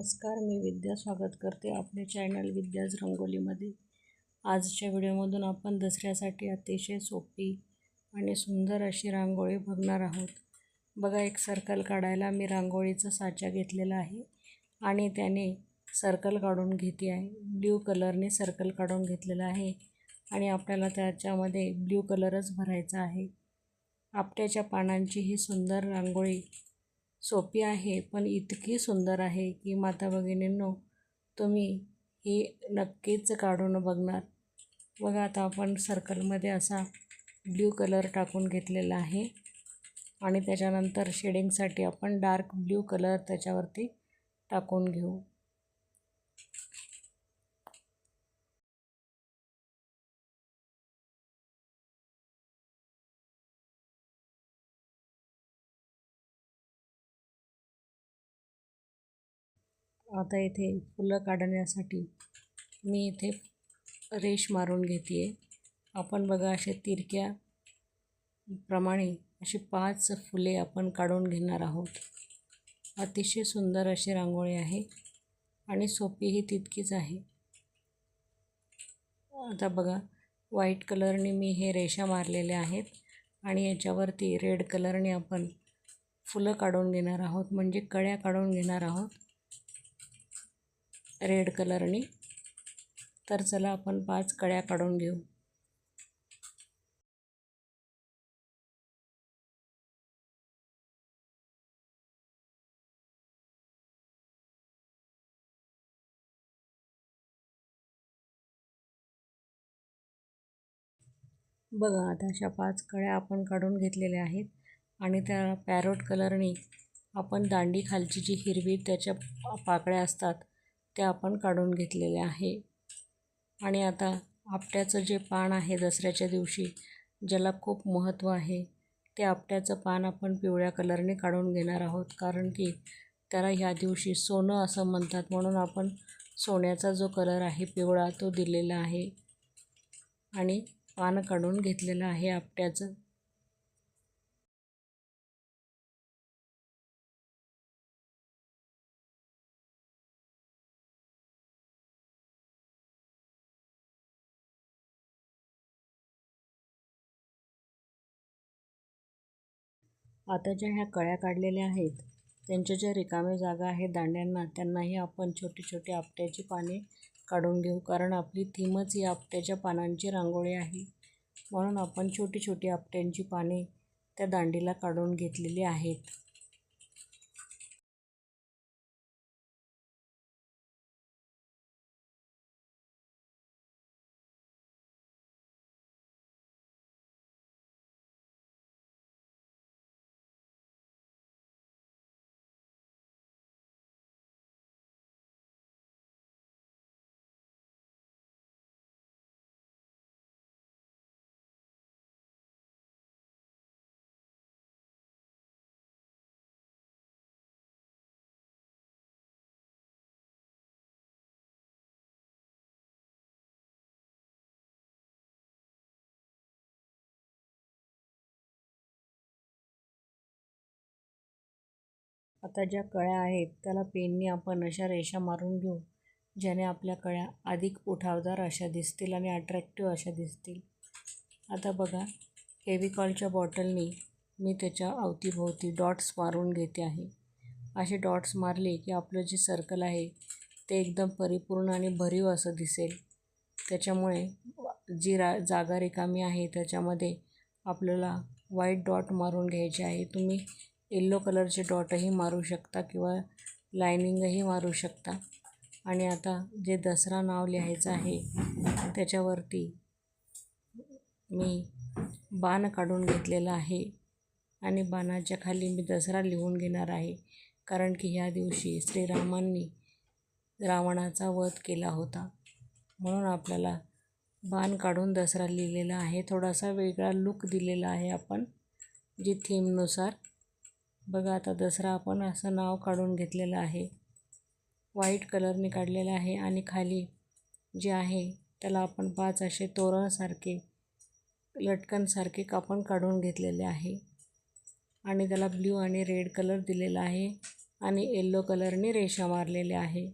नमस्कार, मी विद्या स्वागत करते आपल्या चॅनल विद्याज रंगोलीमध्ये। आजच्या व्हिडिओमधून आपण दसऱ्यासाठी अतिशय सोपी आणि सुंदर अशी रांगोळी बघणार आहोत। बघा, एक सर्कल काढायला मी रांगोळीचा साचा घेतलेला आहे आणि त्याने सर्कल काढून घेते आहे। ब्ल्यू कलरने सर्कल काढून घेतलेला आहे आणि आपल्याला त्याच्यामध्ये ब्ल्यू कलरच भरायचा आहे। आपट्याच्या पानांची ही सुंदर रांगोळी सोपी आहे, पण इतकी सुंदर आहे की माता भगिनींनो, तुम्ही ही नक्कीच काढून बघणार। बघा, आता आपण सर्कलमध्ये असा ब्ल्यू कलर टाकून घेतलेला आहे आणि त्याच्यानंतर शेडिंगसाठी आपण डार्क ब्ल्यू कलर त्याच्यावरती टाकून घेऊ। आता इथे फुलं काढण्यासाठी मी इथे रेष मारून घेते आहे। आपण बघा, असे तिरक्या प्रमाणे अशी 5 फुले आपण काढून घेणार आहोत। अतिशय सुंदर अशी रांगोळी आहे आणि सोपीही तितकीच आहे। आता बघा, व्हाईट कलरने मी हे रेषा मारलेल्या आहेत आणि याच्यावरती रेड कलरने आपण फुलं काढून घेणार आहोत, म्हणजे कळ्या काढून घेणार आहोत रेड कलरने। तर चला आपण 5 कळ्या काढून घेऊ। बघा, आता अशा 5 कळ्या आपण काढून घेतलेल्या आहेत आणि त्या पॅरोट कलरने आपण दांडी खालची जी हिरवी त्याच्या पाकळ्या असतात त्या आपण काढून घेतलेल्या आहे। आणि आता आपट्याचं जे पान आहे दसऱ्याच्या दिवशी, ज्याला खूप महत्त्व आहे, ते आपट्याचं पान आपण पिवळ्या कलरने काढून घेणार आहोत, कारण की त्याला ह्या दिवशी सोनं असं म्हणतात, म्हणून आपण सोन्याचा जो कलर आहे पिवळा तो दिलेला आहे आणि पान काढून घेतलेलं आहे आपट्याचं। आता ज्या ह्या कळ्या काढलेल्या आहेत त्यांच्या ज्या रिकाम्या जागा आहेत दांड्यांना, त्यांनाही आपण छोटी छोटी आपट्याची पाने काढून घेऊ, कारण आपली थीमच ही आपट्याच्या पानांची रांगोळी आहे, म्हणून आपण छोटी छोटी आपट्यांची पाने त्या दांडीला काढून घेतलेली आहेत। आता ज्या कळ्या आहेत त्याला पेनने आपण अशा रेषा मारून घेऊ, ज्याने आपल्या कळ्या अधिक उठावदार अशा दिसतील आणि अट्रॅक्टिव्ह अशा दिसतील। आता बघा, फेविकॉलच्या बॉटलने मी त्याच्या अवतीभोवती डॉट्स मारून घेते आहे। असे डॉट्स मारले की आपलं जे सर्कल आहे ते एकदम परिपूर्ण आणि भरीव असं दिसेल। त्याच्यामुळे जी जागा रिकामी आहे त्याच्यामध्ये आपल्याला व्हाईट डॉट मारून घ्यायचे आहे। तुम्ही येल्लो कलरचे डॉटही मारू शकता किंवा लायनिंगही मारू शकता। आणि आता जे दसरा नाव लिहायचं आहे त्याच्यावरती मी बाण काढून घेतलेला आहे आणि बाणाच्या खाली मी दसरा लिहून घेणार आहे, कारण की ह्या दिवशी श्रीरामांनी रावणाचा वध केला होता, म्हणून आपल्याला बाण काढून दसरा लिहिलेला आहे। थोडासा वेगळा लुक दिलेला आहे आपण जी थीमनुसार। बघा, आता दसरा आपण असं नाव काढून घेतलेलं आहे, व्हाईट कलरने काढलेलं आहे आणि खाली जे आहे त्याला आपण 5 असे तोरणसारखे लटकनसारखे आपण काढून घेतलेले आहे आणि त्याला ब्ल्यू आणि रेड कलर दिलेला आहे आणि येल्लो कलरने रेषा मारलेल्या आहे.